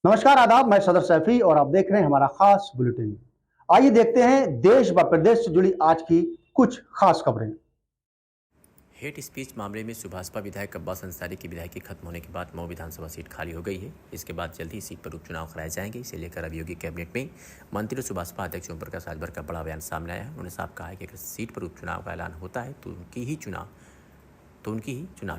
नमस्कार, आदाब। मैं सदर सैफी और आप देख रहे हैं हमारा खास बुलेटिन। आइए देखते हैं देश व प्रदेश से जुड़ी आज की कुछ खास खबरें। हेट स्पीच मामले में सुभाषपा विधायक अब्बास अंसारी की विधायकी खत्म होने के बाद मऊ विधानसभा सीट खाली हो गई है। इसके बाद जल्द ही सीट पर उपचुनाव कराए जाएंगे। इसे लेकर अब योगी कैबिनेट में मंत्री सुभाषपा अध्यक्ष ओम प्रकाश राजभर का बड़ा बयान सामने आया है। उन्होंने साफ कहा है कि अगर सीट पर उपचुनाव का ऐलान होता है तो उनकी ही चुनाव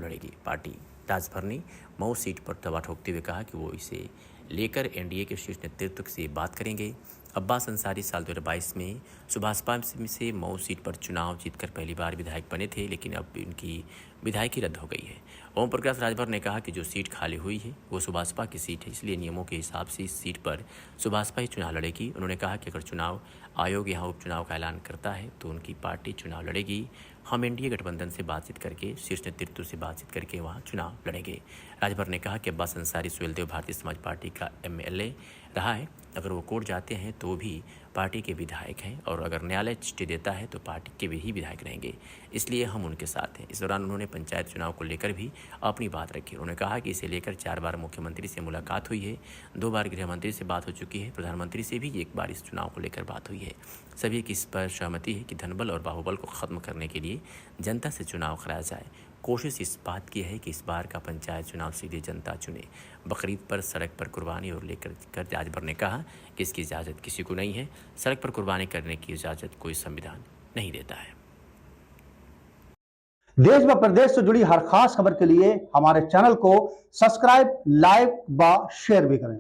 लड़ेगी पार्टी। राजभर ने मऊ सीट पर दवा ठोकते हुए कहा कि वो इसे लेकर एनडीए के शीर्ष नेतृत्व से बात करेंगे। अब्बास अंसारी साल 2022 में सुभाषपा से मऊ सीट पर चुनाव जीतकर पहली बार विधायक बने थे, लेकिन अब उनकी विधायकी रद्द हो गई है। ओम प्रकाश राजभर ने कहा कि जो सीट खाली हुई है वो सुभाषपा की सीट है, इसलिए नियमों के हिसाब से इस सीट पर सुभाषपा ही चुनाव लड़ेगी। उन्होंने कहा कि अगर चुनाव आयोग यहाँ उपचुनाव का ऐलान करता है तो उनकी पार्टी चुनाव लड़ेगी। हम एनडीए गठबंधन से बातचीत करके, शीर्ष नेतृत्व से बातचीत करके वहाँ चुनाव लड़ेंगे। राजभर ने कहा कि अब्बास अंसारी सुहेलदेव भारतीय समाज पार्टी का एमएलए रहा है। अगर वो कोर्ट जाते हैं तो भी पार्टी के विधायक हैं और अगर न्यायालय स्टे देता है तो पार्टी के भी ही विधायक रहेंगे, इसलिए हम उनके साथ हैं। इस दौरान उन्होंने पंचायत चुनाव को लेकर भी अपनी बात रखी। उन्होंने कहा कि इसे लेकर 4 बार मुख्यमंत्री से मुलाकात हुई है, 2 बार गृह मंत्री से बात हो चुकी है, प्रधानमंत्री से भी 1 बार इस चुनाव को लेकर बात हुई है। सभी की इस पर सहमति है कि धनबल और बाहुबल को खत्म करने के लिए जनता से चुनाव कराया जाए। कोशिश इस बात की है कि इस बार का पंचायत चुनाव सीधे जनता चुने। बकरीद पर सड़क पर कुर्बानी और लेकर राजभर ने कहा कि इसकी इजाज़त किसी को नहीं है। सड़क पर कुर्बानी करने की इजाज़त कोई संविधान नहीं देता है। देश व प्रदेश से जुड़ी हर खास खबर के लिए हमारे चैनल को सब्सक्राइब, लाइक व शेयर भी करें।